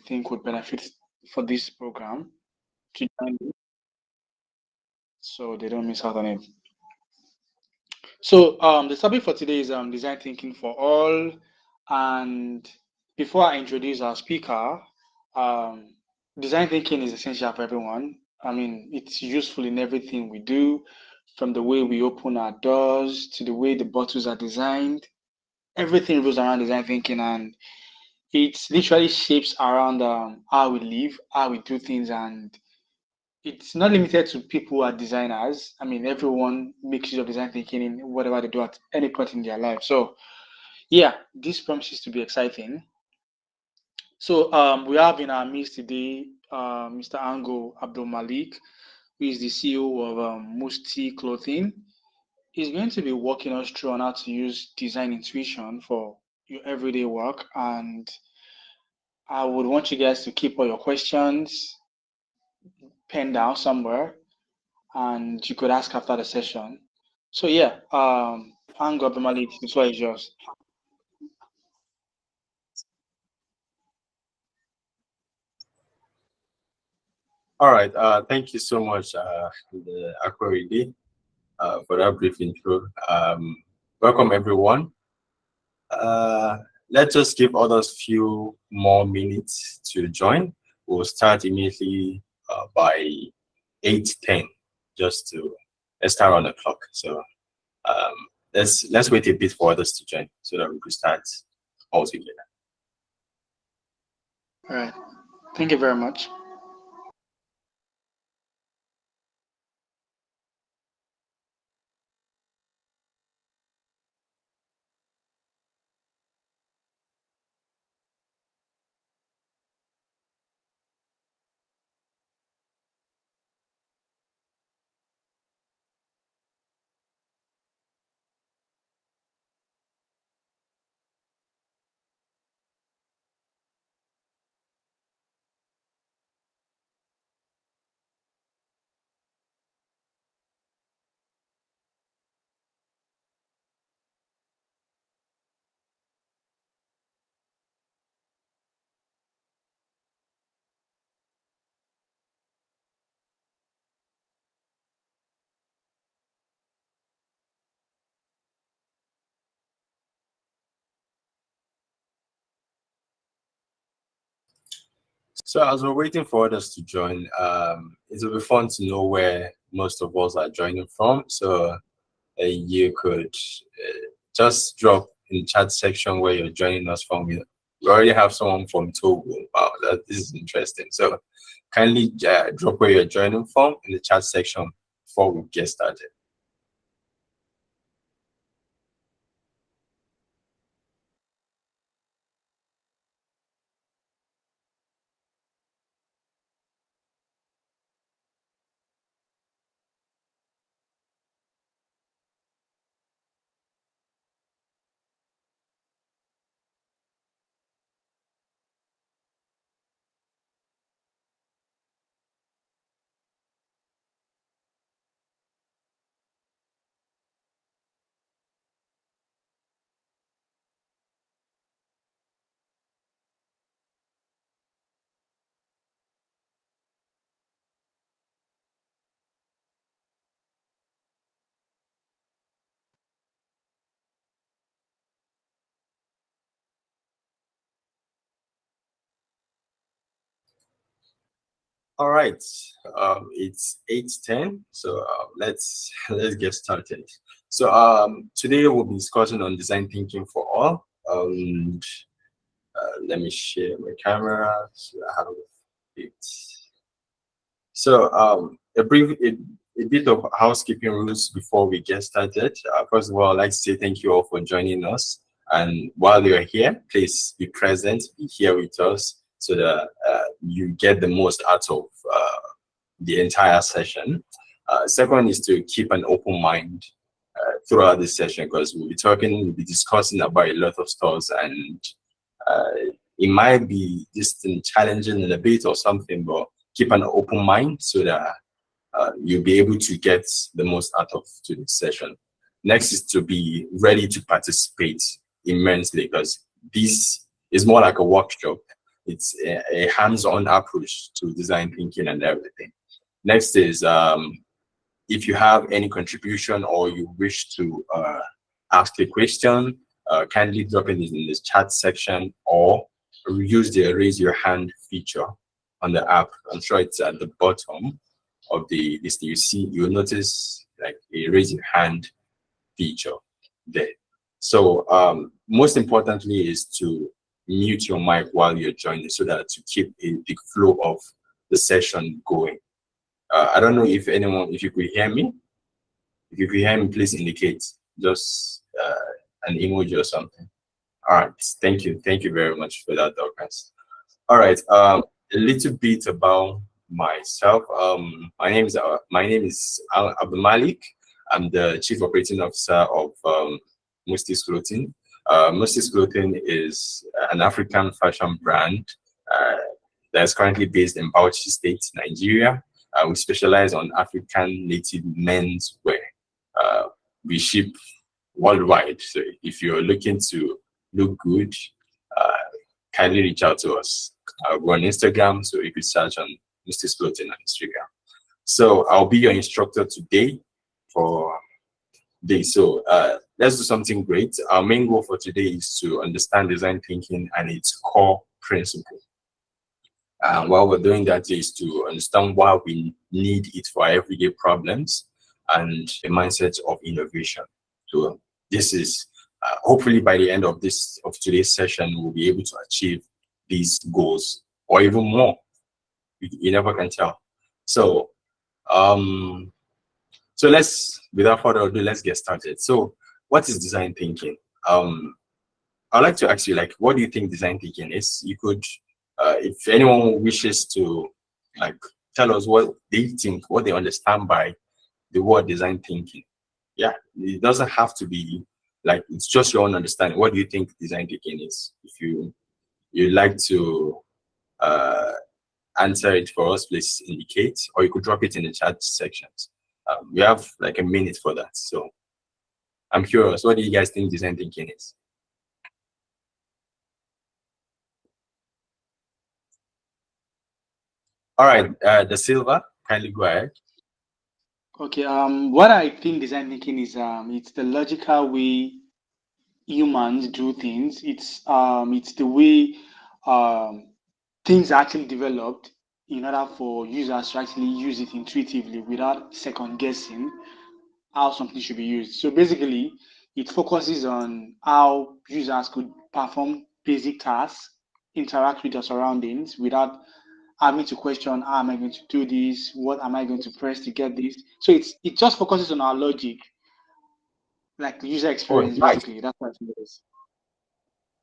think would benefit for this program to join it, so they don't miss out on it. So the topic for today is design thinking for all. And before I introduce our speaker, um, design thinking is essential for everyone. I mean, it's useful in everything we do, from the way we open our doors to the way the bottles are designed. Everything revolves around design thinking, and it literally shapes around how we live, how we do things, and it's not limited to people who are designers. I mean, everyone makes use of design thinking in whatever they do at any point in their life. So, yeah, this promises to be exciting. So, we have in our midst today Mr. Ango Abdulmalik, who is the CEO of Mustee Clothing. He's going to be walking us through on how to use design intuition for your everyday work. And I would want you guys to keep all your questions penned down somewhere, and you could ask after the session. So yeah, Ango Abdulmalik, the floor is yours. All right. Thank you so much, the Aquaridi, for that brief intro. Welcome, everyone. Let's just give others few more minutes to join. We'll start immediately by 8:10, just to let's start on the clock. So let's wait a bit for others to join so that we can start all together. All right. Thank you very much. So as we're waiting for others to join, it will be fun to know where most of us are joining from. So you could just drop in the chat section where you're joining us from. We already have someone from Togo. Wow, this is interesting. So kindly drop where you're joining from in the chat section before we get started. All right, it's 8:10, so let's get started. So today we'll be discussing on design thinking for all. Let me share my camera so I have it. So a bit of housekeeping rules before we get started. First of all, I'd like to say thank you all for joining us. And while you're here, please be present, be here with us so that you get the most out of the entire session. Second is to keep an open mind throughout this session, because we'll be discussing about a lot of stuff, and it might be just challenging in a bit or something, but keep an open mind so that you'll be able to get the most out of today's session. Next is to be ready to participate immensely, because this is more like a workshop. It's a hands-on approach to design thinking and everything. Next is if you have any contribution or you wish to ask a question, kindly drop it in the chat section or use the raise your hand feature on the app. I'm sure it's at the bottom of the list. You'll notice like a raise your hand feature there. So most importantly is to mute your mic while you're joining so that to keep the flow of the session going. I don't know if you could hear me. If you could hear me, please indicate just an emoji or something. All right, thank you very much for that, Dorcas. All right, a little bit about myself. My name is Abdulmalik. I'm the Chief Operating Officer of Mustee Clothing. Mustee Clothing is an African fashion brand that's currently based in Bauchi State, Nigeria. We specialize on African native men's wear. We ship worldwide. So if you're looking to look good, kindly reach out to us. We're on Instagram, so you could search on Mustee Clothing on Instagram. So I'll be your instructor today for this. So let's do something great. Our main goal for today is to understand design thinking and its core principle. While we're doing that is to understand why we need it for everyday problems and a mindset of innovation. So this is hopefully by the end of today's session, we'll be able to achieve these goals or even more. You never can tell. So so without further ado, let's get started. So what is design thinking? I'd like to ask you, like, what do you think design thinking is? You could, if anyone wishes to, like, tell us what they think, what they understand by the word design thinking. Yeah, it doesn't have to be like, it's just your own understanding. What do you think design thinking is? If you'd like to answer it for us, please indicate, or you could drop it in the chat sections. We have like a minute for that. So I'm curious, what do you guys think design thinking is? All right, Da Silva, kindly go ahead. Okay, what I think design thinking is, it's the logical way humans do things. It's the way things are actually developed in order for users to actually use it intuitively without second guessing how something should be used. So basically, it focuses on how users could perform basic tasks, interact with their surroundings without having to question, how am I going to do this? What am I going to press to get this? So it just focuses on our logic, like the user experience, Nice. basically. That's what it is.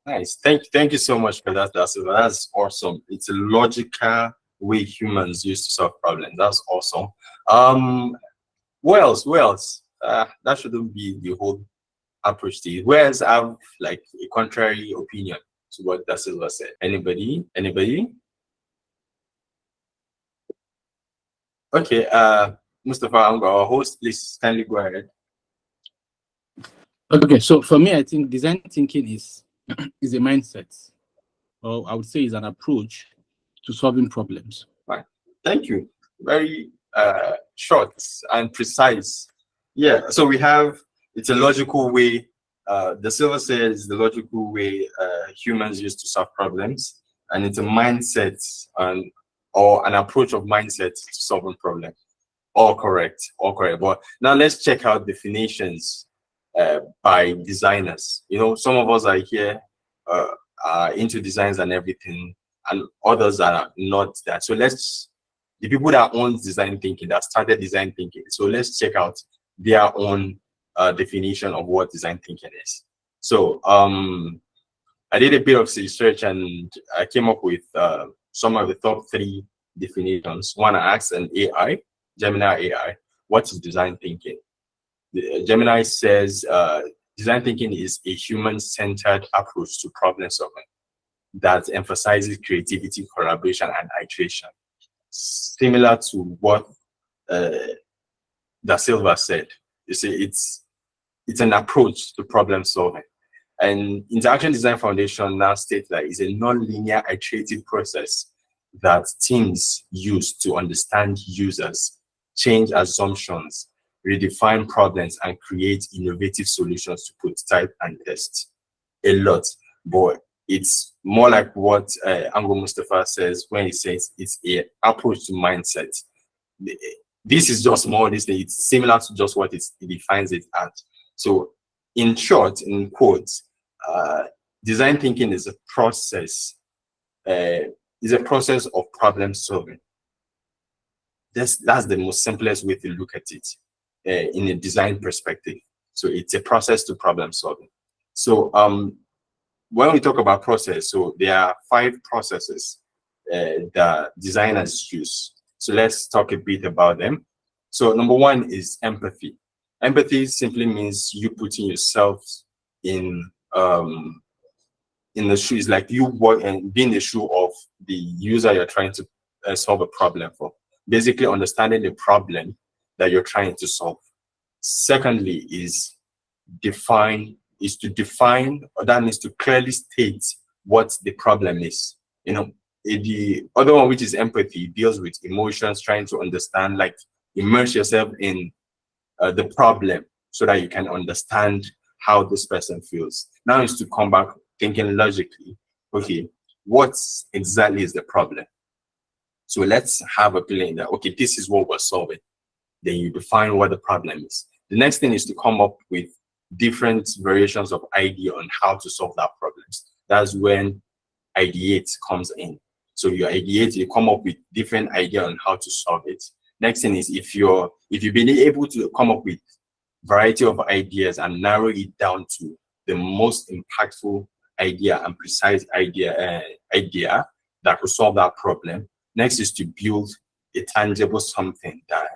Nice. Thank you so much for that, Da Silva. That's awesome. It's a logical way humans use to solve problems. That's awesome. What else? That shouldn't be the whole approach to it. Whereas I have like a contrary opinion to what Da Silva said. Anybody? Okay, Mustafa, I'm our host. Please kindly go ahead. Okay, so for me, I think design thinking is a mindset, or I would say is an approach to solving problems. Right. Thank you. Very short and precise. Yeah. So we have, it's a logical way. Da Silva says the logical way humans use to solve problems, and it's a mindset or an approach of mindset to solving problems. All correct. But now let's check out definitions by designers. You know, some of us are here are into designs and everything, and others are not that. So the people that own design thinking, that started design thinking, so let's check out their own definition of what design thinking is. So I did a bit of research and I came up with some of the top 3 definitions. One, I asked an AI, Gemini AI, what is design thinking? Gemini says design thinking is a human-centered approach to problem solving that emphasizes creativity, collaboration, and iteration. Similar to what Da Silva said. You see, it's an approach to problem solving. And Interaction Design Foundation now states that it's a non-linear iterative process that teams use to understand users, change assumptions, redefine problems, and create innovative solutions to prototype and test. A lot, but it's more like what Ango Mustafa says when he says it's an approach to mindset. This is just more this thing. It's similar to just what it defines it as. So in short, in quotes, design thinking is a process of problem solving. That's the most simplest way to look at it in a design perspective. So it's a process to problem solving. So when we talk about process, so there are 5 processes that designers use. So let's talk a bit about them. So number 1 is empathy. Empathy simply means you putting yourself in the shoes, like you work and be in the shoe of the user you're trying to solve a problem for. Basically understanding the problem that you're trying to solve. Secondly is to define, or that means to clearly state what the problem is. You know, the other one, which is empathy, deals with emotions, trying to understand, like immerse yourself in the problem so that you can understand how this person feels. Now is to come back thinking logically, okay, what exactly is the problem? So let's have a feeling that, okay, this is what we're solving. Then you define what the problem is. The next thing is to come up with different variations of idea on how to solve that problem. That's when ideate comes in. So you ideate, you come up with different idea on how to solve it. Next thing is if you've been able to come up with variety of ideas and narrow it down to the most impactful idea and precise idea that could solve that problem. Next is to build a tangible something that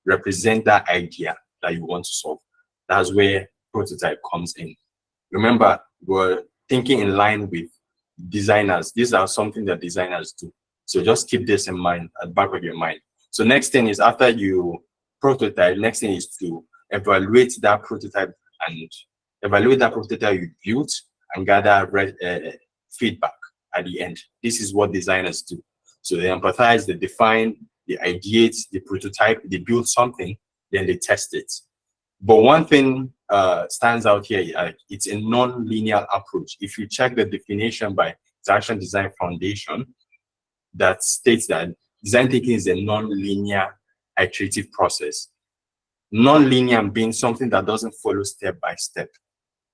represent that idea that you want to solve. That's where prototype comes in. Remember, we're thinking in line with designers. These are something that designers do. So just keep this in mind, at the back of your mind. So next thing is, after you prototype, next thing is to evaluate that prototype you built and gather feedback at the end. This is what designers do. So they empathize, they define, they ideate, they prototype, they build something, then they test it. But one thing stands out here, it's a non-linear approach. If you check the definition by Interaction Design Foundation, that states that design thinking is a non-linear iterative process. Non-linear being something that doesn't follow step by step.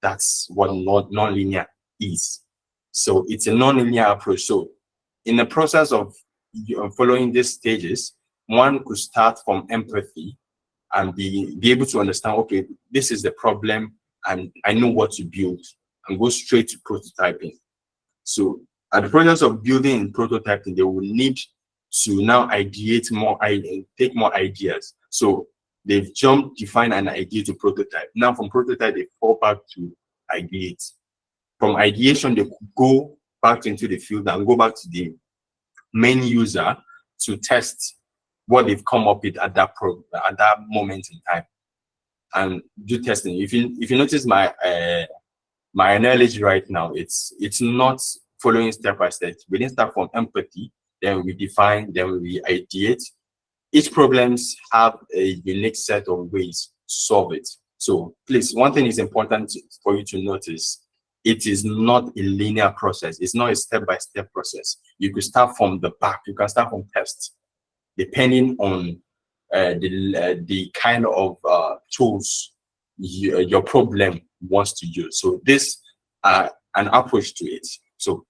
That's what non-linear is. So it's a non-linear approach. So in the process of following these stages, one could start from empathy and be able to understand, okay, this is the problem and I know what to build, and go straight to prototyping. So at the process of building and prototyping, they will need to now ideate more, take more ideas. So they've defined an idea to prototype. Now from prototype, they fall back to ideate. From ideation, they could go back into the field and go back to the main user to test what they've come up with at that moment in time, and do testing. If you notice my analogy right now, it's not following step by step. We didn't start from empathy, then we define, then we ideate. Each problems have a unique set of ways to solve it. So please, one thing is important for you to notice: it is not a linear process. It's not a step-by-step process. You could start from the back. You can start from tests, depending on the kind of tools your problem wants to use. So this an approach to it. So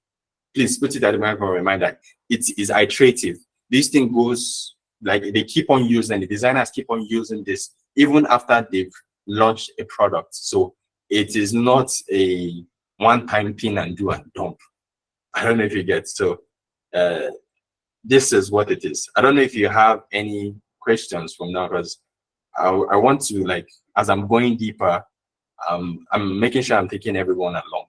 please put it at the back of your mind that it is iterative. This thing goes, like, they keep on using, the designers keep on using this even after they've launched a product. So it is not a one-time thing and do and dump. I don't know if you get. So this is what it is. I don't know if you have any questions from now, because I want to, like, as I'm going deeper, I'm making sure I'm taking everyone along.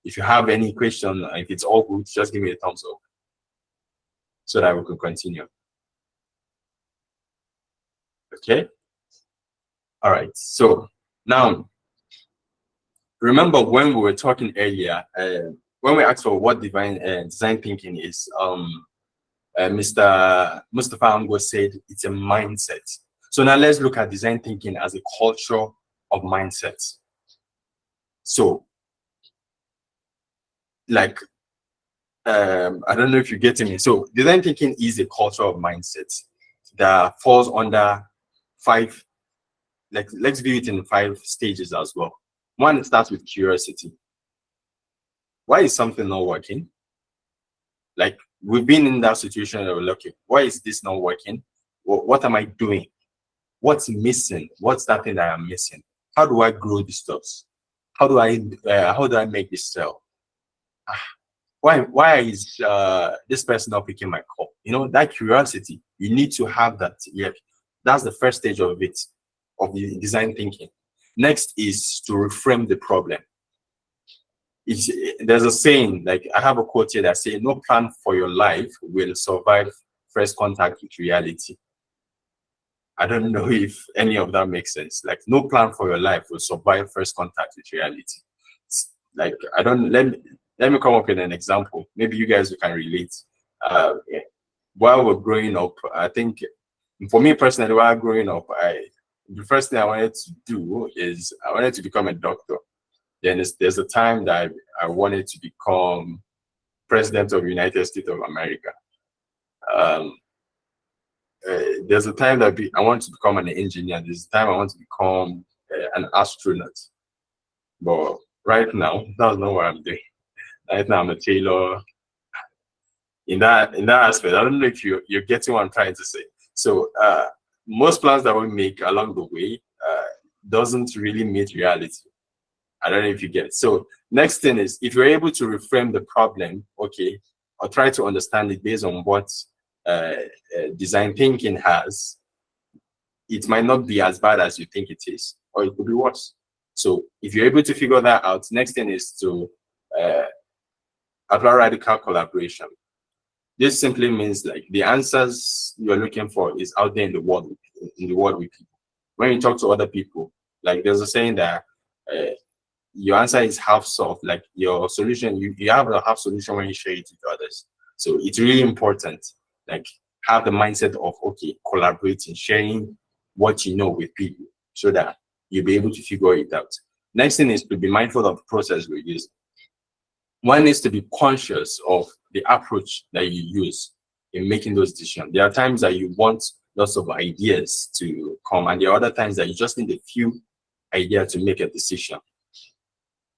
If you have any question, if it's all good, just give me a thumbs up so that we can continue. Okay. All right. So now remember when we were talking earlier, when we asked for what design thinking is, Mr. Mustafa Ango said it's a mindset. So now let's look at design thinking as a culture of mindsets. So, like, I don't know if you're getting me. So design thinking is a culture of mindsets that falls under 5, like, let's view it in 5 stages as well. One, it starts with curiosity. Why is something not working? Like, we've been in that situation where we're looking, why is this not working? What am I doing? What's missing? What's that thing that I'm missing? How do I grow this stuff? How do I make this sell? Why is this person not picking my call? You know, that curiosity, you need to have that. Yeah, that's the first stage of it, of the design thinking. Next is to reframe the problem. There's a saying, like, I have a quote here that says, no plan for your life will survive first contact with reality. I don't know if any of that makes sense. Like, no plan for your life will survive first contact with reality. It's like, I don't, let me come up with an example. Maybe you guys can relate. While we're growing up, I think for me personally, while growing up, the first thing I wanted to do is I wanted to become a doctor. Then there's a time that I wanted to become president of the United States of America. There's a time that I want to become an engineer. There's a time I want to become an astronaut. But right now, that's not what I'm doing. Right now, I'm a tailor. In that aspect, I don't know if you're getting what I'm trying to say. So most plans that we make along the way doesn't really meet reality. I don't know if you get it. So next thing is, if you're able to reframe the problem, okay, or try to understand it based on what design thinking has, it might not be as bad as you think it is, or it could be worse. So if you're able to figure that out, next thing is to apply radical collaboration. This simply means, like, the answers you're looking for is out there in the world with people. When you talk to other people, like, there's a saying that your answer is half solved, like your solution, you have a half solution when you share it with others. So it's really important, like, have the mindset of, okay, collaborating, sharing what you know with people so that you'll be able to figure it out. Next thing is to be mindful of the process we use. One needs to be conscious of the approach that you use in making those decisions. There are times that you want lots of ideas to come, and there are other times that you just need a few ideas to make a decision.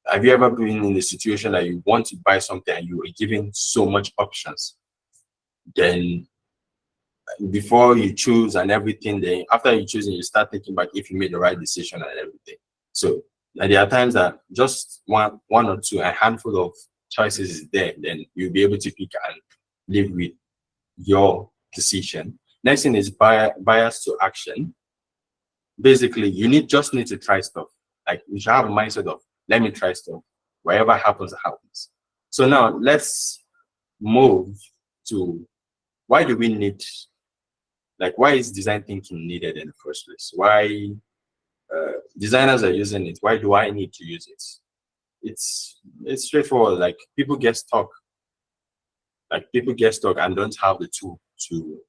Have you ever been in a situation that you want to buy something and you were given so much options? Then before you choose and everything, then after you choose, you start thinking back if you made the right decision and everything. So there are times that just one or two, a handful of choices is there, then you'll be able to pick and live with your decision. Next thing is bias to action. Basically, you just need to try stuff. Like, you should have a mindset of, let me try stuff. Whatever happens, happens. So now let's move to, why do we need, like, why is design thinking needed in the first place? Why designers are using it? Why do I need to use it? It's straightforward. Like, people get stuck. Like, people get stuck and don't have the tool to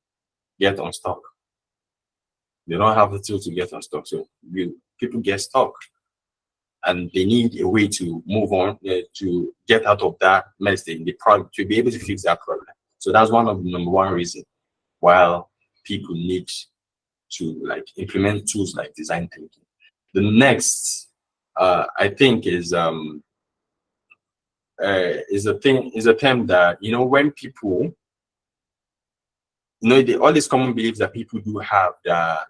get unstuck. They don't have the tool to get unstuck. So people get stuck, and they need a way to move on, to get out of that mess in the product, to be able to fix that problem. So that's one of the number one reason why people need to, like, implement tools like design thinking. The next, I think, is a term that, you know, when people, you know, all these common beliefs that people do have, that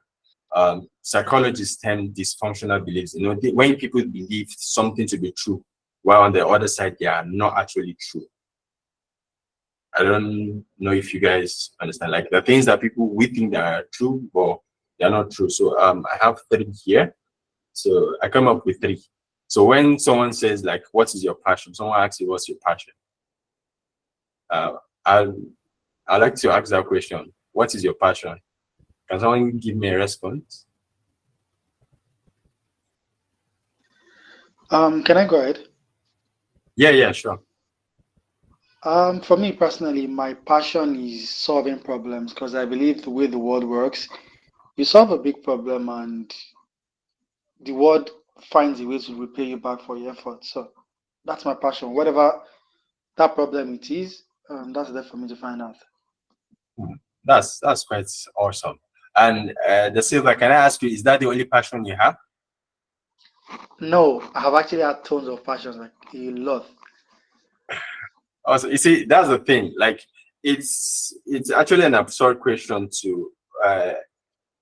psychologists term dysfunctional beliefs. You know, when people believe something to be true, while on the other side they are not actually true. I don't know if you guys understand, like, the things that we think that are true, but they're not true. So I have 3 here. So I come up with 3. So when someone says, like, what is your passion? Someone asks you, what's your passion? I like to ask that question. What is your passion? Can someone give me a response? Can I go ahead? Yeah, sure. For me personally, my passion is solving problems because I believe the way the world works, you solve a big problem and the world finds a way to repay you back for your effort. So that's my passion. Whatever that problem it is, that's there for me to find out. That's quite awesome. And the silver, can I ask you, is that the only passion you have? No, I have actually had tons of passions, like a lot. Also, you see, that's the thing. Like, it's actually an absurd question to uh,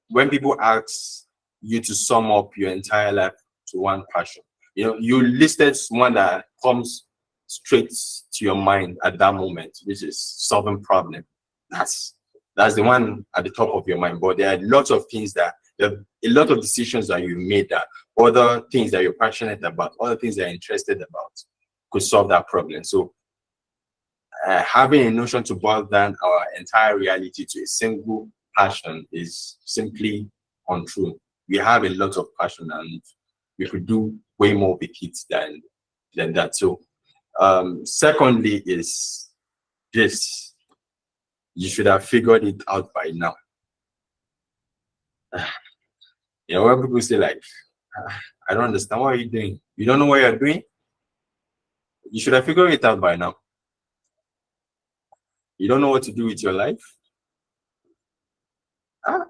when people ask you to sum up your entire life to one passion. You know, you listed one that comes straight to your mind at that moment, which is solving problem. That's that's the one at the top of your mind. But there are lots of things that there are a lot of decisions that you made, that other things that you're passionate about, other things that you're interested about could solve that problem. So having a notion to boil down our entire reality to a single passion is simply untrue. We have a lot of passion and we could do way more with it than that. So secondly is this: you should have figured it out by now. You know, when people say like, I don't understand, what are you doing? You don't know what you're doing? You should have figured it out by now. You don't know what to do with your life?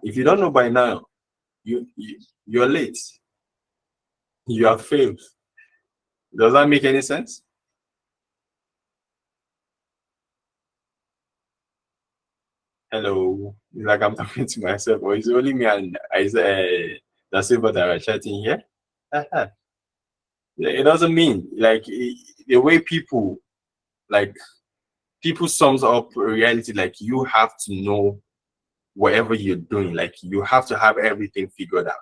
If you don't know by now, you're late. You have failed. Does that make any sense? Hello. It's like I'm talking to myself, or it's only me and the silver that are chatting here. It doesn't mean like the way like people sums up reality. Like, you have to know whatever you're doing. Like, you have to have everything figured out.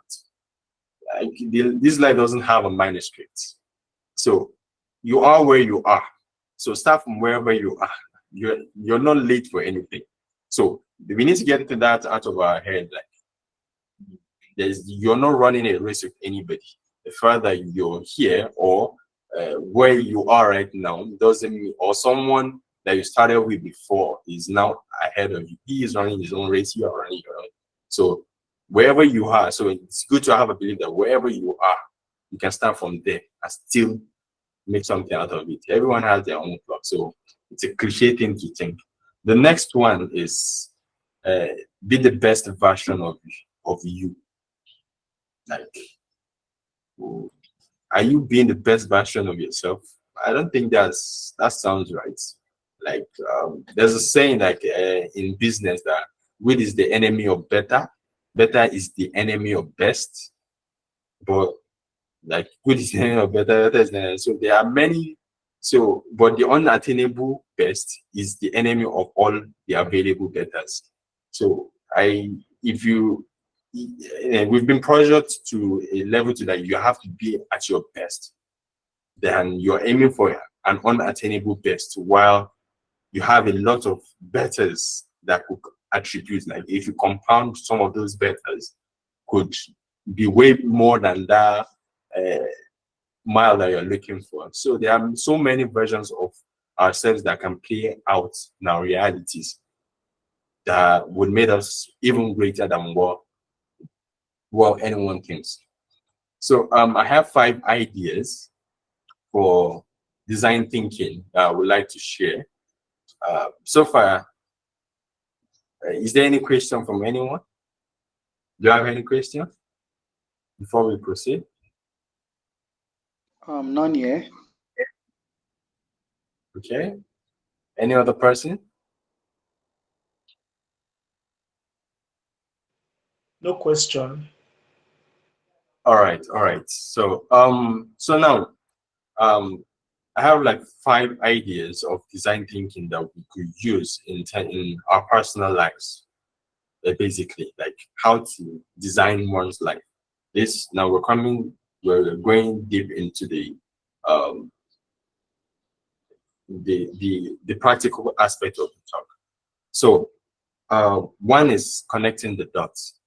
Like, this life doesn't have a manuscript. So you are where you are. So start from wherever you are. You're not late for anything. So we need to get into that out of our head. Like, you're not running a race with anybody. The fact that you're here or where you are right now doesn't mean, or someone that you started with before is now ahead of you. He is running his own race. You are running your own. So wherever you are, so it's good to have a belief that wherever you are, you can start from there and still make something out of it. Everyone has their own clock, so it's a cliche thing to think. The next one is be the best version of you. Like, are you being the best version of yourself? I don't think that sounds right. Like, there's a saying like in business that good is the enemy of better, better is the enemy of best, but like good is the enemy of better, better is the enemy. So there are many. So, but the unattainable best is the enemy of all the available betters. So if you, we've been pressured to a level to that you have to be at your best, then you're aiming for an unattainable best, while you have a lot of betters that could attribute. Like, if you compound some of those betters, could be way more than that mile that you're looking for. So there are so many versions of ourselves that can play out in our realities that would make us even greater than what anyone thinks. So I have 5 ideas for design thinking that I would like to share. So far, is there any question from anyone? Do you have any question before we proceed? None here. Okay. Any other person? No question. All right. So now I have like 5 ideas of design thinking that we could use in our personal lives. Basically, like how to design one's life. This now we're going deep into um the practical aspect of the talk. So one is connecting the dots.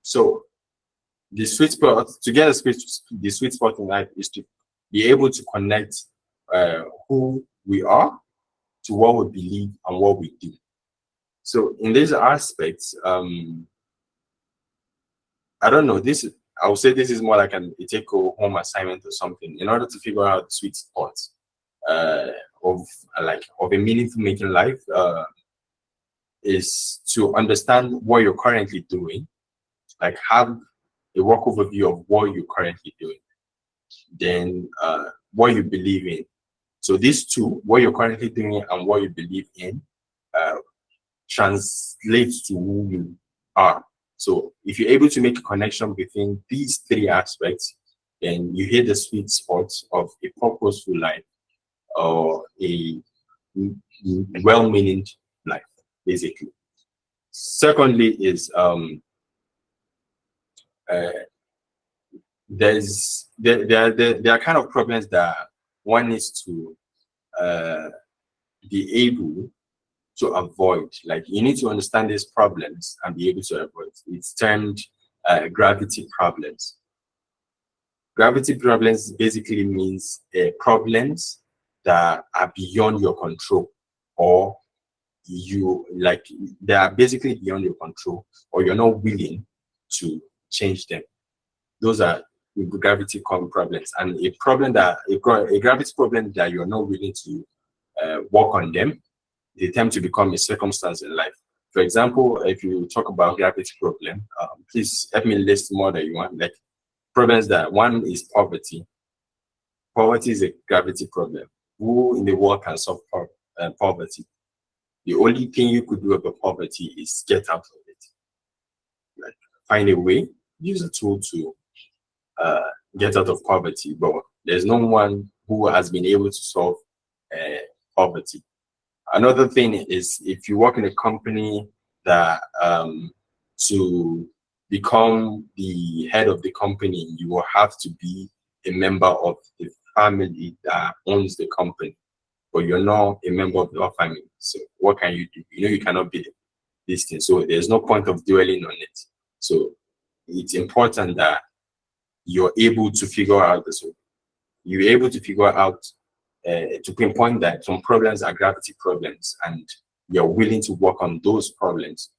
So the sweet spot to get the sweet spot in life is to be able to connect who we are to what we believe and what we do. So in these aspects, I don't know, this I would say this is more like a take-home assignment or something, in order to figure out the sweet spot of a meaningful making life, is to understand what you're currently doing, like have a work overview of what you're currently doing, then what you believe in. So these two, what you're currently doing and what you believe in, translates to who you are. So if you're able to make a connection between these three aspects, then you hit the sweet spot of a purposeful life or a well-meaning life, basically. Secondly is there are kind of problems that one needs to be able to avoid. Like, you need to understand these problems and be able to avoid. It's termed gravity problems. Gravity problems basically means problems that are beyond your control, or they are basically beyond your control, or you're not willing to change them. Those are gravity problems. And a gravity problem that you're not willing to work on them, they tend to become a circumstance in life. For example, if you talk about gravity problem, please help me list more that you want. Like problems that one is poverty. Poverty is a gravity problem. Who in the world can solve poverty? The only thing you could do about poverty is get out of it. Like, find a way, use a tool to get out of poverty. But there's no one who has been able to solve poverty. Another thing is, if you work in a company that to become the head of the company, you will have to be a member of the family that owns the company, but you're not a member of your family. So what can you do? You know, you cannot be this thing. So there's no point of dwelling on it. So it's important that you're able to figure out this. You're able to figure out to pinpoint that some problems are gravity problems, and you're willing to work on those problems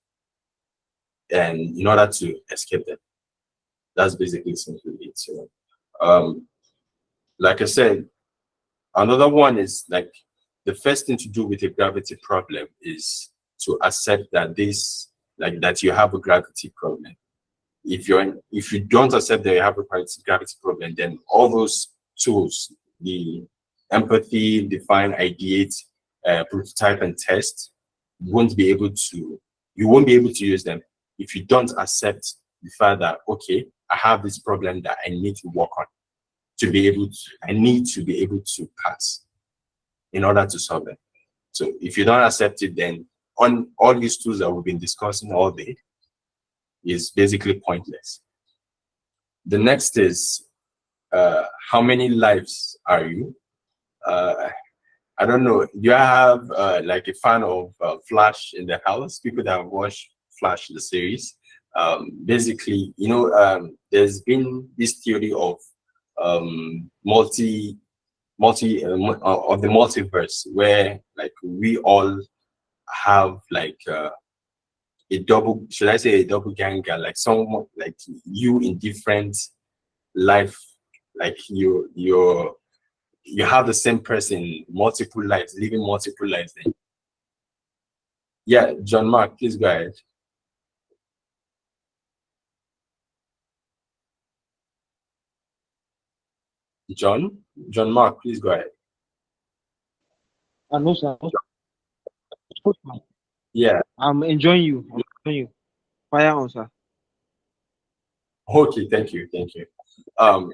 and in order to escape them. That's basically simply it. So like I said, another one is, like, the first thing to do with a gravity problem is to accept that that you have a gravity problem. If you don't accept that you have a gravity problem, then all those tools, the empathy, define, ideate, prototype, and test, you won't be able to use them if you don't accept the fact that, okay, I have this problem that I need to work on I need to be able to pass in order to solve it. So if you don't accept it, then on all these tools that we've been discussing all day is basically pointless. The next is, how many lives are you? I don't know. You have like a fan of Flash in the house? People that have watched Flash, the series. Basically, you know, there's been this theory of of the multiverse, where like we all have like a double, should I say a double ganger, like someone like you in different life, like you have the same person, multiple lives, living multiple lives. Then, yeah, John Mark, please go ahead. John Mark, please go ahead. No, sir. Yeah. I'm enjoying you. Fire on, sir. Okay, thank you.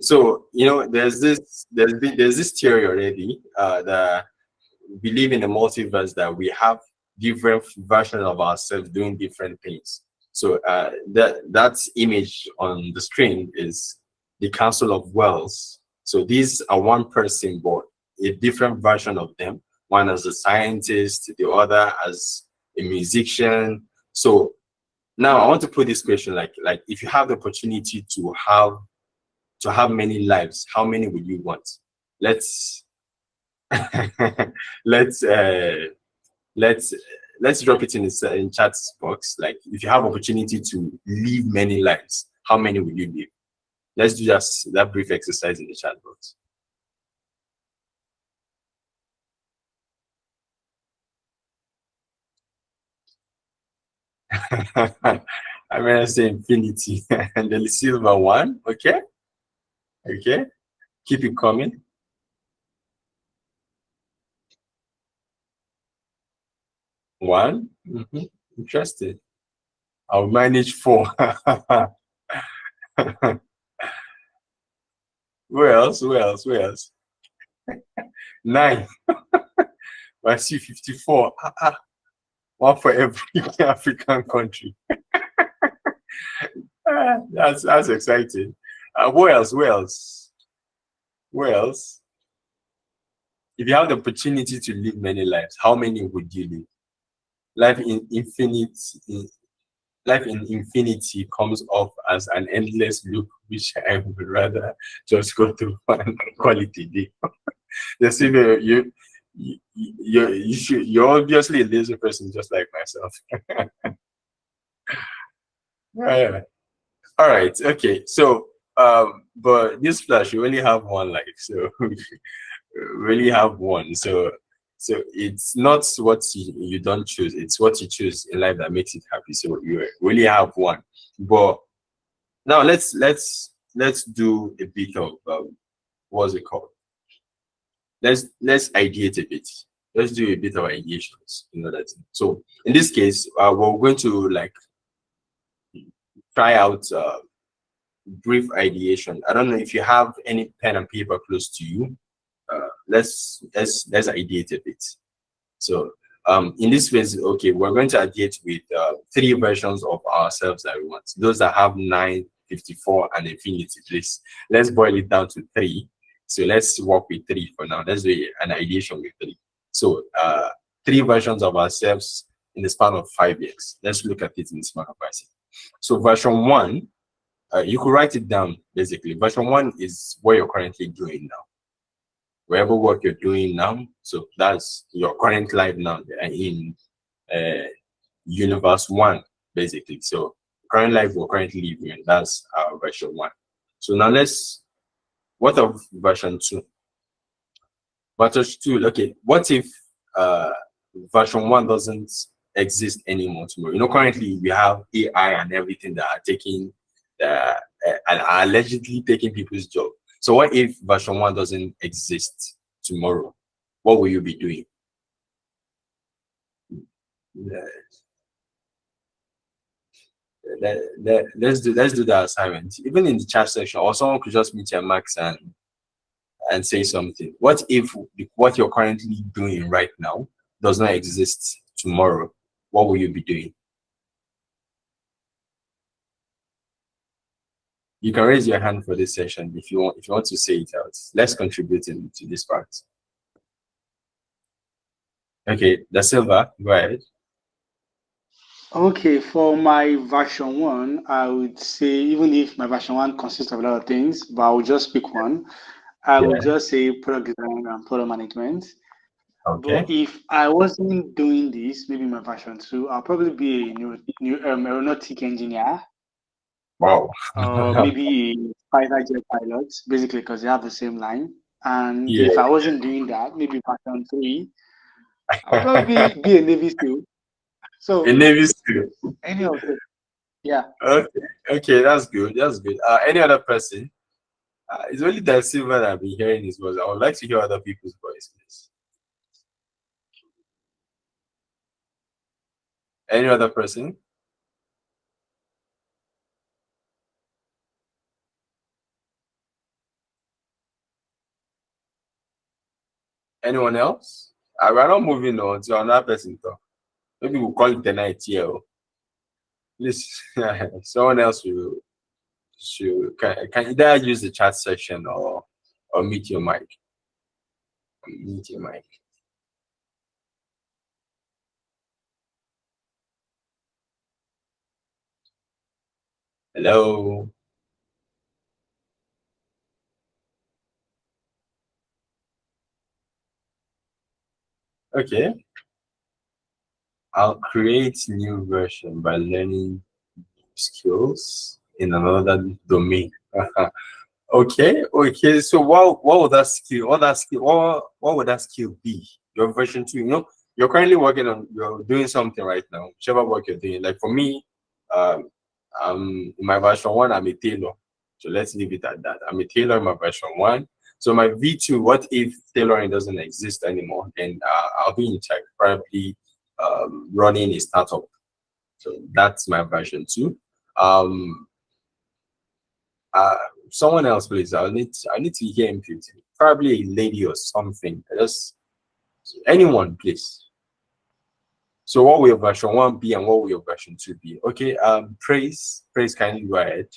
So, you know, there's this theory already that believe in the multiverse, that we have different versions of ourselves doing different things. So that image on the screen is the Council of Wells. So these are one person, but a different version of them. One as a scientist, the other as a musician. So Now I want to put this question like if you have the opportunity to have many lives, how many would you want? Let's let's let's drop it in the in chat box. Like if you have opportunity to live many lives, how many would you live? Let's do just that brief exercise in the chat box. I'm gonna say infinity and the silver one. Okay, okay, keep it coming. One. Interesting. I'll manage 4. Where else? Where else? Where else? 9. I see 54. One for every African country. That's exciting. Where else? Where else? Where else? If you have the opportunity to live many lives, how many would you live? Life in infinity comes off as an endless loop, which I would rather just go to one quality day. Just you're obviously a lazy person just like myself. Yeah. All right, okay. So but this flash, you only have one life, so really have one. So it's not what you don't choose, it's what you choose in life that makes it happy. So you really have one. But now let's do a bit of what's it called? Let's ideate a bit. Let's do a bit of ideations, that. So in this case, we're going to like try out brief ideation. I don't know if you have any pen and paper close to you. Let's ideate a bit. So in this phase, okay, we're going to ideate with 3 versions of ourselves that we want. Those that have 9, 54, and infinity. Please, let's boil it down to 3. So let's work with 3 for now. Let's do an ideation with 3. So 3 versions of ourselves in the span of 5 years. Let's look at it in the span of 5 years. So version 1, you could write it down basically. Version 1 is what you're currently doing now. Whatever work you're doing now, so that's your current life now in universe 1, basically. So current life we're currently living in, that's our version 1. So now what of version 2? Version 2, okay, what if version 1 doesn't exist anymore tomorrow? Currently we have AI and everything that are taking and are allegedly taking people's job. So what if version 1 doesn't exist tomorrow? What will you be doing? Let's do the assignment. Even in the chat section, or someone could just meet your max and say something. What if what you're currently doing right now does not exist tomorrow? What will you be doing? You can raise your hand for this session if you want to say it out. Let's contribute to this part. Okay, the silver, go ahead. Okay, for my version 1, I would say, even if my version 1 consists of a lot of things, but I will just pick one. I would just say product design and product management. Okay. But if I wasn't doing this, maybe my version 2, I'll probably be a new aeronautic engineer. Wow. Or maybe a fighter jet pilot, basically because they have the same line. And Yeah. if I wasn't doing that, maybe version 3, I'll probably be a Navy SEAL. So A Navy SEAL. any of them. Yeah. Okay, that's good. That's good. Any other person? It's only that silver that I've been hearing his voice. I would like to hear other people's voice, please. Any other person? Anyone else? We're not moving on to another person talk. Maybe we'll call it the night here. Please, someone else can either use the chat section or mute your mic. Mute your mic. Hello. Okay. I'll create new version by learning skills in another domain. Okay. So what would that skill? What would that skill be? Your version 2. You're currently working on. You're doing something right now. Whichever work you're doing. Like for me, um, in my version 1, I'm a tailor. So let's leave it at that. I'm a tailor in my version 1. So my V2, what if tailoring doesn't exist anymore? Then I'll be in tech, probably running a startup. So that's my version 2. Um, uh, Someone else, please. I need to hear him, please. Probably a lady or something. Just anyone, please. So what will your version 1 be and what will your version 2 be? Okay, praise, kindly go ahead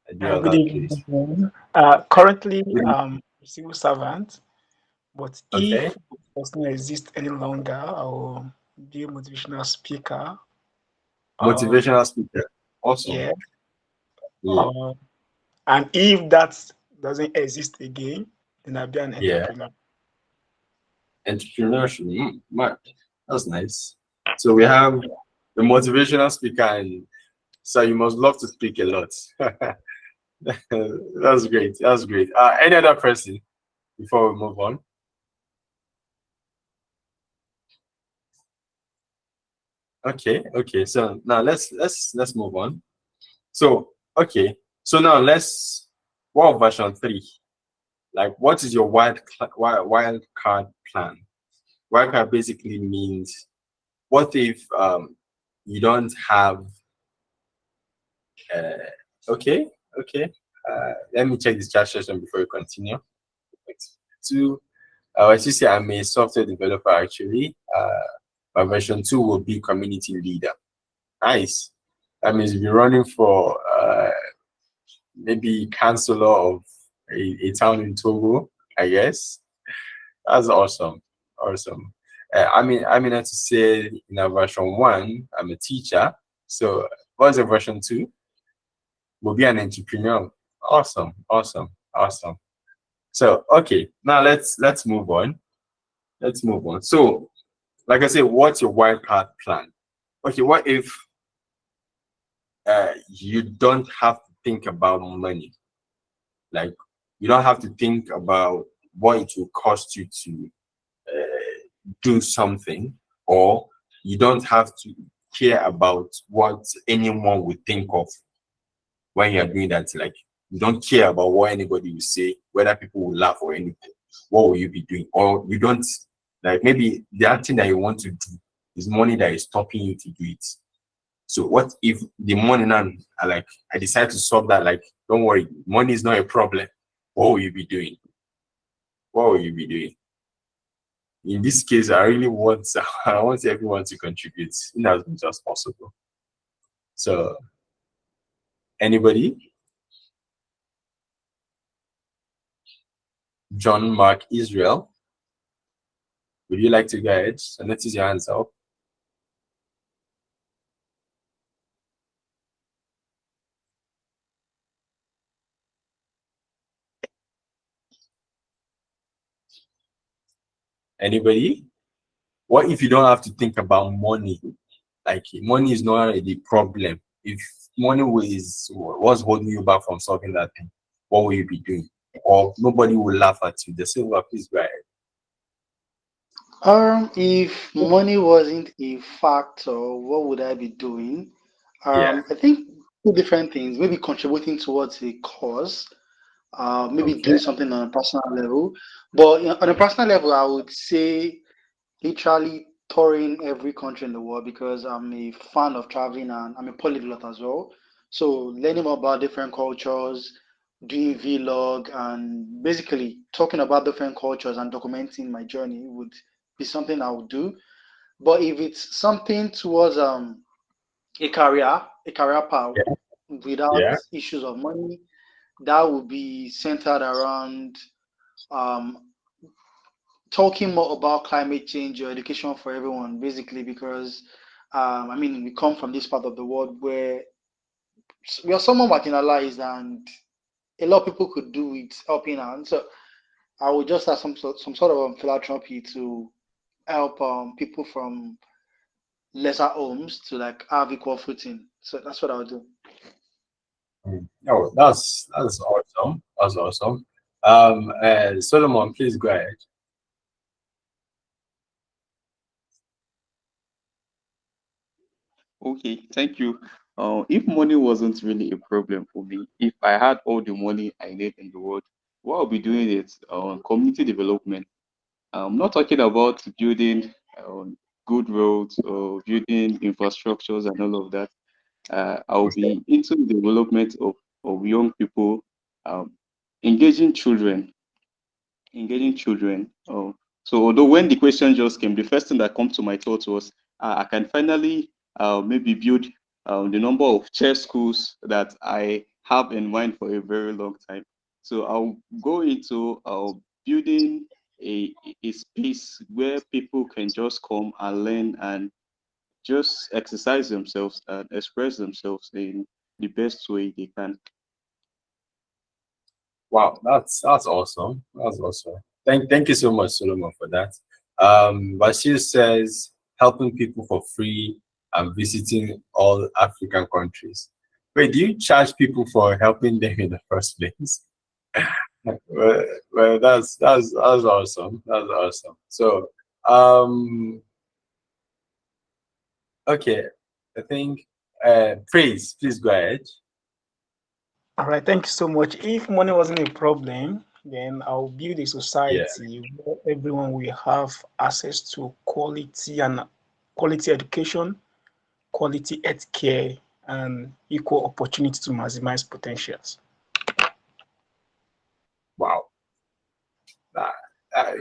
and do all Good that, evening, please. everyone. Currently, I'm a civil servant, but Okay, if it does not exist any longer, I will be a motivational speaker. motivational speaker. Awesome. Yeah. Yeah, And if that doesn't exist again, then I'll be an yeah. entrepreneur. Entrepreneurship. Man, that's nice. So we have the motivational speaker, and so you must love to speak a lot. That's great. That's great. Any other person before we move on? Okay. So now let's move on. So okay. So now what version 3? Like, what is your wild card plan? Wild card basically means, what if you don't have uh okay, okay. Let me check this chat session before we continue. Two, I should say I'm a software developer actually. My version 2 will be community leader. Nice. That means you'll be running for maybe councillor of a town in Togo, I guess. That's awesome. Awesome. I mean, to say in a version 1, I'm a teacher. So what's the version 2? Will be an entrepreneur. Awesome. So okay, now let's move on. Let's move on. So, like I said, what's your wild card plan? Okay, what if you don't have to think about money? Like, you don't have to think about what it will cost you to do something, or you don't have to care about what anyone would think of when you're doing that. Like, you don't care about what anybody will say, whether people will laugh or anything. What will you be doing? Or you don't, like, maybe the acting that you want to do is money that is stopping you to do it. So what if the money now, I decide to solve that? Like, don't worry, money is not a problem. What will you be doing? What will you be doing? In this case, I really want I want everyone to contribute in as much as possible. So, anybody? John Mark Israel, would you like to go ahead and notice your hands up? Anybody? What if you don't have to think about money? Like, money is not the problem. If money was holding you back from solving that thing, what will you be doing? Or nobody will laugh at you. They say, well, please go ahead. If money wasn't a factor, what would I be doing? Yeah. I think two different things. Maybe contributing towards a cause, maybe Okay. doing something on a personal level. But on a personal level, I would say literally touring every country in the world because I'm a fan of traveling and I'm a polyglot as well. So learning more about different cultures, doing vlog, and basically talking about different cultures and documenting my journey would be something I would do. But if it's something towards a career path Yeah. without Yeah. issues of money, that would be centered around um, talking more about climate change or education for everyone, basically, because I mean, we come from this part of the world where we are somewhat marginalized, and a lot of people could do with helping out. So I would just have some sort of philanthropy to help people from lesser homes to like have equal footing. So that's what I would do. Oh, that's awesome. That's awesome. Solomon, please go ahead. Okay, thank you. If money wasn't really a problem for me, if I had all the money I need in the world, what I'll be doing is community development. I'm not talking about building good roads or building infrastructures and all of that. I'll Okay. be into the development of young people, um, engaging children, engaging children. So although when the question just came, the first thing that come to my thought was I can finally maybe build the number of chess schools that I have in mind for a very long time. So I'll go into building a space where people can just come and learn and just exercise themselves and express themselves in the best way they can. Wow, that's awesome. That's awesome. Thank you so much, Solomon, for that. Bashir says helping people for free and visiting all African countries. Wait, do you charge people for helping them in the first place? Well, that's awesome. That's awesome. So, okay, I think praise, please go ahead. All right, thank you so much. If money wasn't a problem, then I'll build a Yeah. society where everyone will have access to quality education, quality health care, and equal opportunity to maximize potentials. Wow. Uh,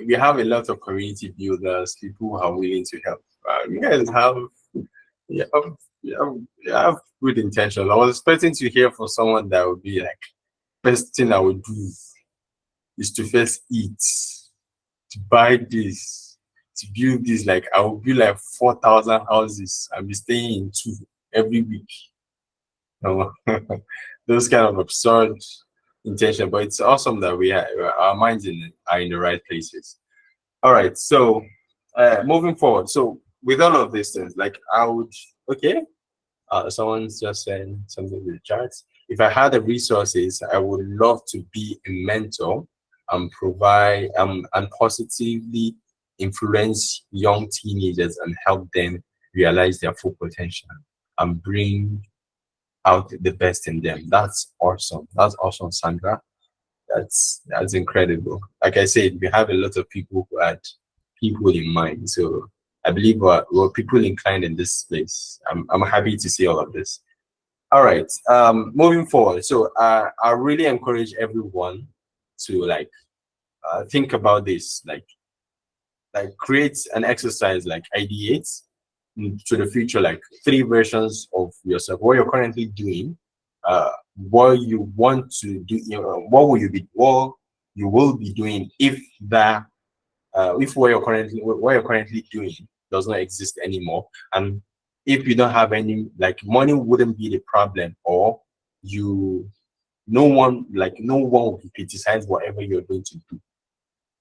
we have a lot of community builders, people who are willing to help. You guys have, yeah, you have good intentions. I was expecting to hear from someone that would be like, first thing I would do is to first eat, to buy this, to build this. Like I will build like 4,000 houses and be staying in two every week. No, those kind of absurd intention, but it's awesome that we have our minds are in the right places. All right, so moving forward. So with all of these things, like I would, okay, someone's just saying something in the charts. If I had the resources, I would love to be a mentor and provide and positively influence young teenagers and help them realize their full potential and bring out the best in them. That's awesome. That's awesome, Sandra. That's incredible. Like I said, we have a lot of people who had people in mind. So I believe we're people inclined in this place. I'm happy to see all of this. All right. Moving forward. So I really encourage everyone to like think about this, like create an exercise, like ideate to the future, like 3 versions of yourself, what you're currently doing, what you want to do, what you will be doing if that if what you're currently doing does not exist anymore, and if you don't have any, like money wouldn't be the problem, or you no one will criticize whatever you're going to do.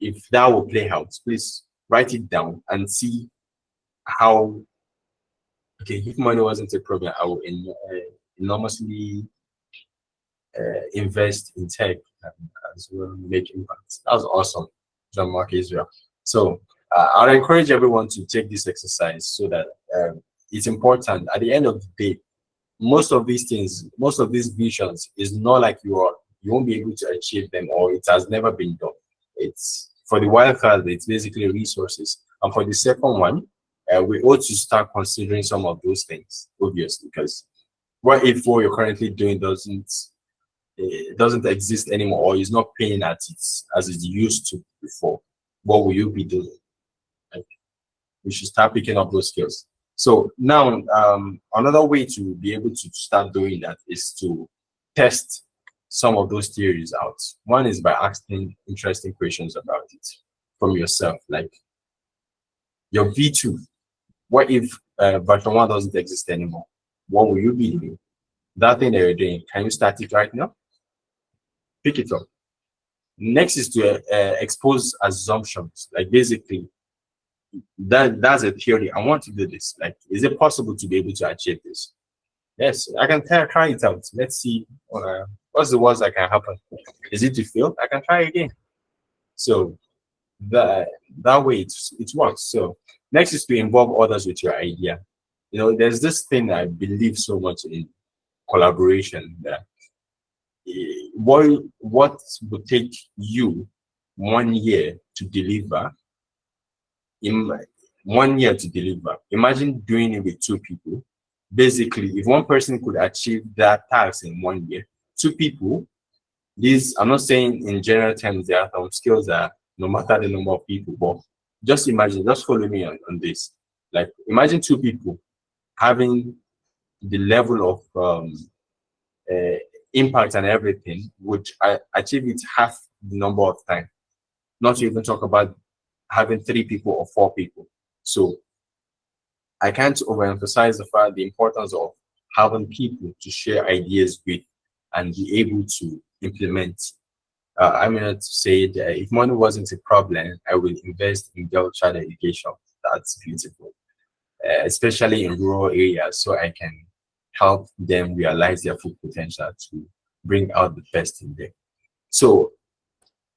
If that will play out, please write it down and see how. Okay, if money wasn't a problem, I would enormously invest in tech and as well make impacts. That's awesome, Jean-Marc Israel. So I'd encourage everyone to take this exercise so that it's important. At the end of the day, most of these things, most of these visions is not like you won't be able to achieve them, or it has never been done. It's for the wild card, it's basically resources. And for the second one, we ought to start considering some of those things, obviously, because what if what you're currently doing doesn't exist anymore, or is not paying at it as it used to before? What will you be doing? Like, we should start picking up those skills. So now, another way to be able to start doing that is to test some of those theories out. One is by asking interesting questions about it from yourself, like your V2. What if version 1 doesn't exist anymore? What will you be doing? That thing that you're doing, can you start it right now? Pick it up. Next is to expose assumptions. Like basically, that's a theory. I want to do this. Like, is it possible to be able to achieve this? Yes, I can try it out. Let's see what's the worst that can happen. Is it to fail? I can try again. So that way it works. So next is to involve others with your idea. You know, there's this thing I believe so much in, collaboration, that what would take you 1 year to deliver, in 1 year to deliver, imagine doing it with 2 people. Basically, if one person could achieve that task in 1 year, 2 people, these, I'm not saying in general terms there are some skills that no matter the number of people, but just imagine, just follow me on this. Like, imagine 2 people having the level of impact and everything, which I achieve it half the number of time. Not to even talk about having 3 people or 4 people. So I can't overemphasize the importance of having people to share ideas with and be able to implement. I mean, to say that if money wasn't a problem, I would invest in girl child education. That's beautiful, especially in rural areas, so I can help them realize their full potential to bring out the best in them. So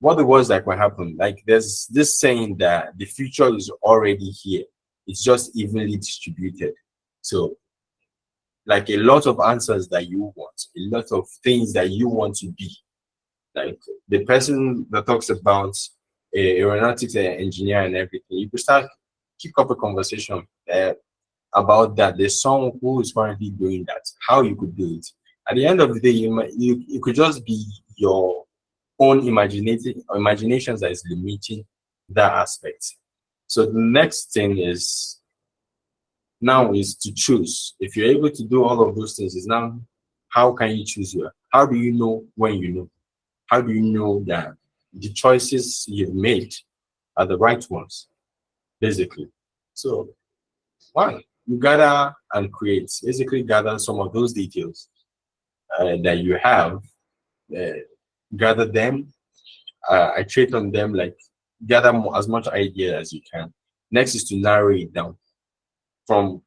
what it was like what happened, like there's this saying that the future is already here. It's just evenly distributed. So like a lot of answers that you want, a lot of things that you want to be. Like the person that talks about aeronautics engineer and everything, you could start kick up a conversation about that. There's someone who is currently doing that, how you could do it. At the end of the day, you could just be your own imaginations that is limiting that aspect. So the next thing is now is to choose. If you're able to do all of those things, is now how can you choose your? How do you know when you know? How do you know that the choices you've made are the right ones? Basically. So one, you gather and create. Basically gather some of those details that you have, gather them, iterate on them, like gather as much idea as you can. Next is to narrow it down from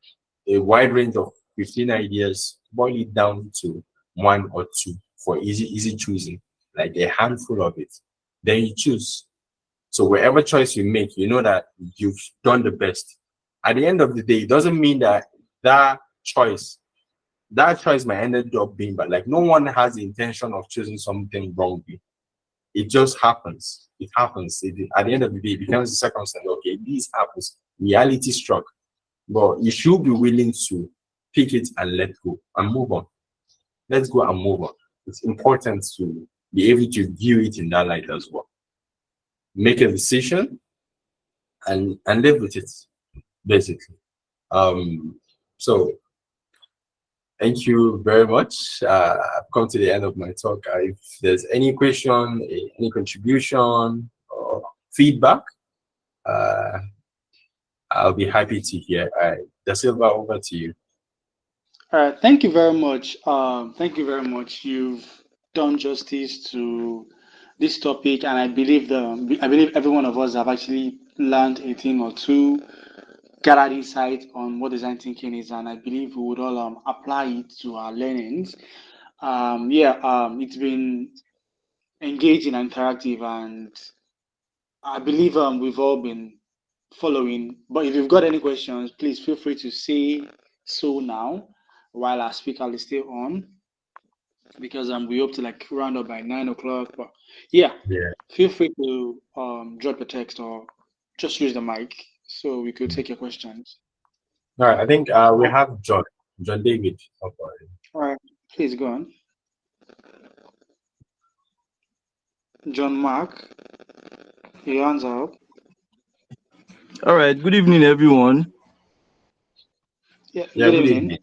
a wide range of 15 ideas, boil it down to 1 or 2 for easy choosing, like a handful of it. Then you choose. So whatever choice you make, you know that you've done the best. At the end of the day, it doesn't mean that that choice might end up being bad. Like no one has the intention of choosing something wrongly. It just happens. It happens. At the end of the day, it becomes a circumstance. Okay, this happens. Reality struck. But you should be willing to pick it and let go and move on. Let's go and move on. It's important to be able to view it in that light as well. Make a decision and live with it, basically. So thank you very much. I've come to the end of my talk. If there's any question, any contribution or feedback, I'll be happy to hear. Da Silva, over to you. Thank you very much. Thank you very much. You've done justice to this topic, and I believe every one of us have actually learned a thing or two, gathered insight on what design thinking is, and I believe we would all apply it to our learnings. It's been engaging and interactive, and I believe we've all been following. But if you've got any questions, please feel free to say so now while our speaker is still on, because we hope to like round up by 9 o'clock. But yeah, feel free to drop a text or just use the mic so we could take your questions. All right, I think we have John David. All right, please go on. John Mark, your hands are up. All right, good evening, everyone. Yeah, good evening.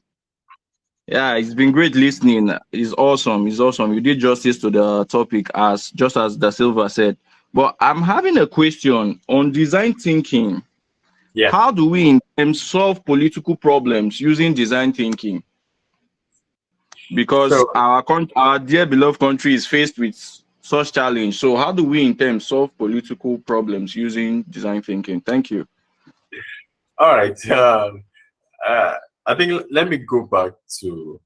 Yeah, it's been great listening. It's awesome. It's awesome. You did justice to the topic, just as Da Silva said. But I'm having a question on design thinking. Yeah. How do we solve political problems using design thinking? because So- our dear beloved country is faced with such challenge. So how do we intend to solve political problems using design thinking? Thank you. All right. I think let me go back to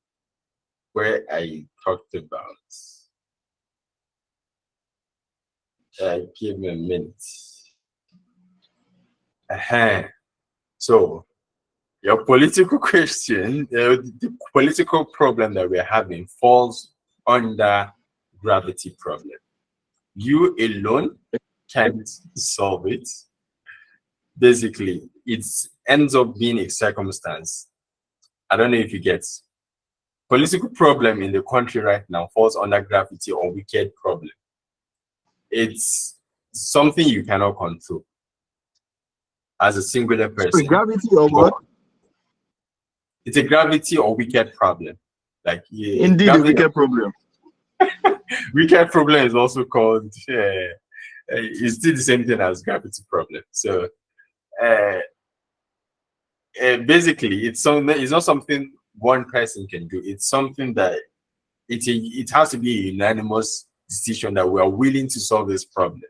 where I talked about. Give me a minute. So your political question, the political problem that we're having falls under gravity problem. You alone can't solve it. Basically, it ends up being a circumstance. I don't know if you get. Political problem in the country right now falls under gravity or wicked problem. It's something you cannot control as a singular person. Gravity or what? It's a gravity or wicked problem. Like Indeed, a wicked problem. Wicked problem is also called. It's still the same thing as gravity problem. So basically, it's something. It's not something one person can do. It's something that it has to be a unanimous decision that we are willing to solve this problem.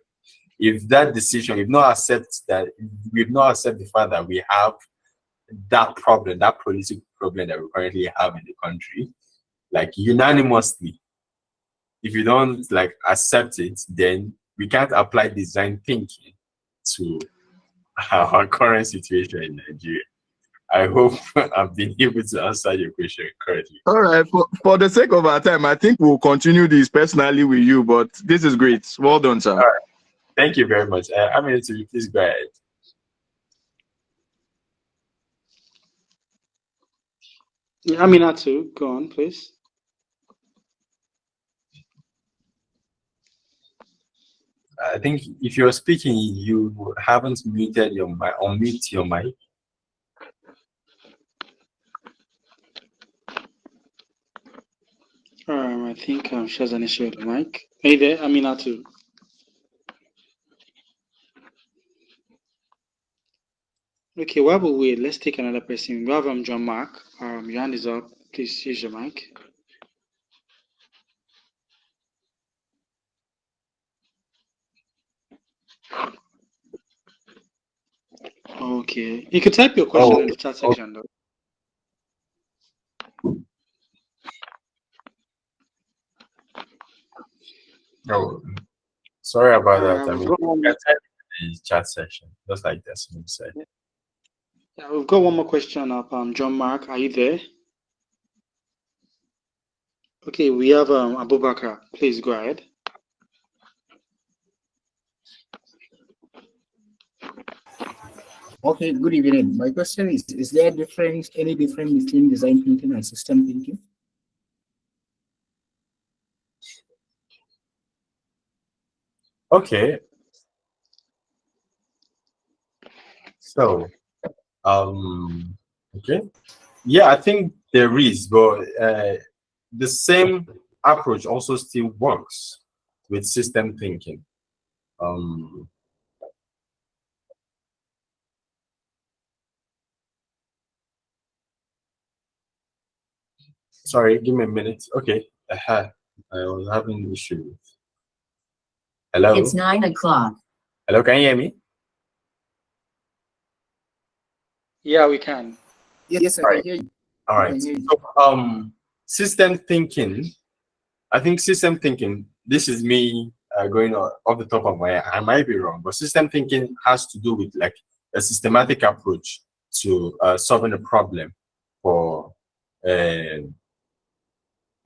If that decision, if not accept that, we not accept the fact that we have that problem, that political problem that we currently have in the country, like unanimously, if you don't like accept it, then we can't apply design thinking to our current situation in Nigeria. I hope I've been able to answer your question correctly. All right. For the sake of our time, I think we'll continue this personally with you, but this is great. Well done, sir. All right. Thank you very much. I'm going to please go ahead. Yeah, Aminatu, go on, please. I think if you're speaking, you haven't muted your mic. Unmute your mic. I think she has an issue with the mic. Hey there, Aminatu. Okay, while we wait, let's take another person. We have John Mark. Your hand is up. Please use your mic. Okay, you could type your question in the chat section, though. Oh, sorry about that. I mean, got one I typed in the chat section, just like this. Said. Yeah, we've got one more question up. John Mark, are you there? Okay, we have Abubakar. Please go ahead. Okay, good evening. My question is there any difference between design thinking and system thinking? Okay. So, okay. Yeah, I think there is, but the same approach also still works with system thinking. Sorry, give me a minute. Okay, I was having an issue. Hello? It's 9 o'clock. Hello, can you hear me? Yeah, we can. Yes, I can hear you. All right. So, system thinking, I think system thinking, this is me going off the top of my head. I might be wrong, but system thinking has to do with like a systematic approach to solving a problem for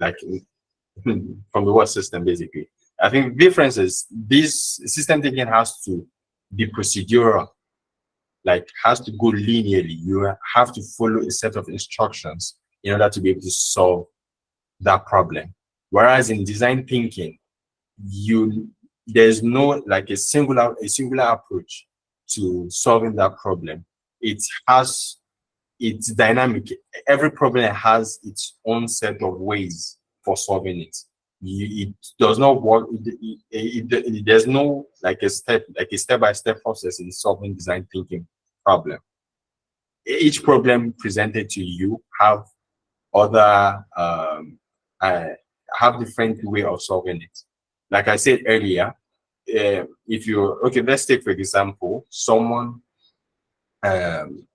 like from the word system, basically. I think the difference is this system thinking has to be procedural, like has to go linearly. You have to follow a set of instructions in order to be able to solve that problem. Whereas in design thinking, there's no like a singular approach to solving that problem. It's dynamic. Every problem has its own set of ways for solving it. It does not work. There's no like a step-by-step process in solving design thinking problem. Each problem presented to you have other have different way of solving it. Like I said earlier, if you let's take for example someone.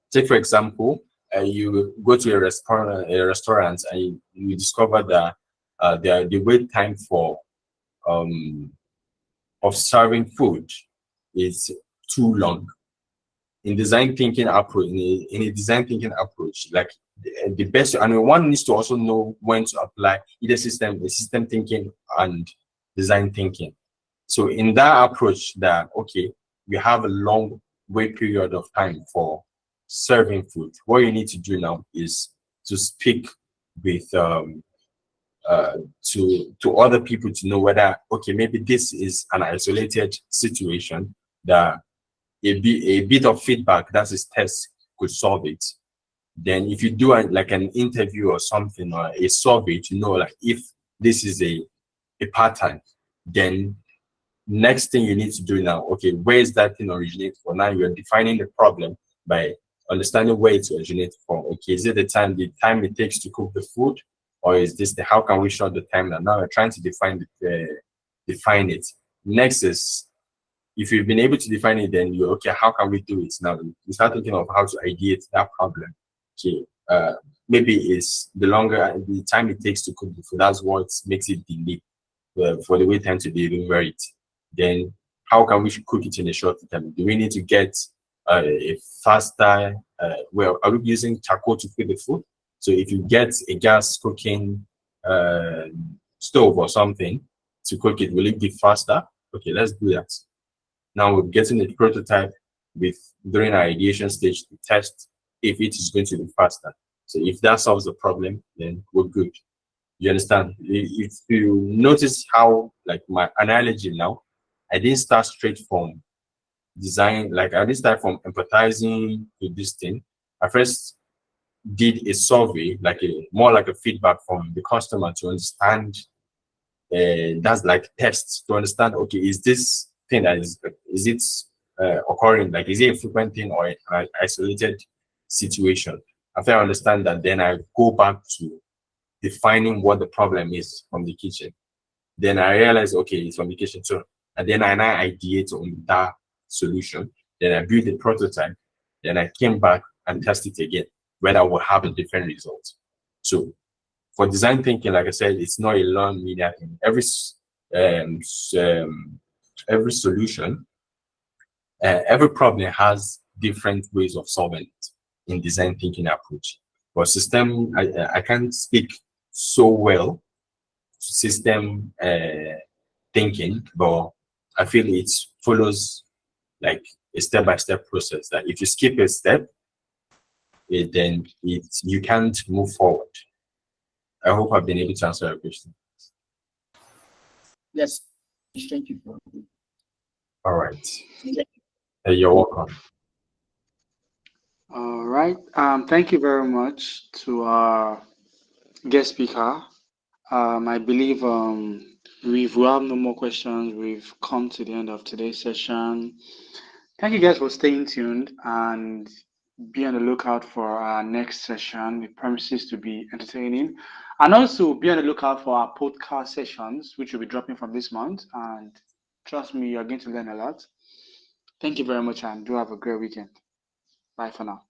Take for example, you go to a restaurant, and you discover that the wait time for of serving food is too long. In design thinking approach, in a design thinking approach, like the best, and one needs to also know when to apply either system thinking and design thinking. So in that approach, that we have a long wait period of time for serving food. What you need to do now is to speak with to other people to know whether maybe this is an isolated situation, that a bit of feedback, that is test, could solve it. Then if you do like an interview or something, or a survey to know like if this is a pattern, then next thing you need to do now, where is that thing originate for? Now you're defining the problem by understanding where it originates from. Is it the time it takes to cook the food, or is this how can we short the time? And now we're trying to define it. Next is, if you've been able to define it, then you how can we do it? Now you start thinking of how to ideate that problem. Maybe it's the time it takes to cook the food. That's what makes it delay for the wait time to deliver it. Then how can we cook it in a short time? Do we need to get a faster well, are we using charcoal to cook the food? So if you get a gas cooking stove or something to cook it, will it be faster? Let's do that. Now we're getting a prototype during our ideation stage to test if it is going to be faster. So if that solves the problem, then we're good. You understand? If you notice how, like my analogy now, I didn't start straight from design, like I didn't start from empathizing to this thing. I first did a survey, more like a feedback from the customer to understand, that's like tests to understand, is this thing that is it occurring, like is it a frequent thing or an isolated situation? After I understand that, then I go back to defining what the problem is from the kitchen. Then I realize, it's from the kitchen too. And then I ideate on that solution. Then I build a prototype. Then I came back and test it again, whether I will have a different result. So for design thinking, like I said, it's not a long linear thing. Every solution, every problem has different ways of solving it in design thinking approach. For system, I can't speak so well to system thinking, but I feel it follows like a step-by-step process, that if you skip a step, then you can't move forward. I hope I've been able to answer your question. Yes, thank you. All right. You're welcome. All right. Thank you very much to our guest speaker. I believe we have no more questions. We've come to the end of today's session. Thank you guys for staying tuned, and be on the lookout for our next session. It promises to be entertaining. And also be on the lookout for our podcast sessions, which will be dropping from this month. And trust me, you're going to learn a lot. Thank you very much, and do have a great weekend. Bye for now.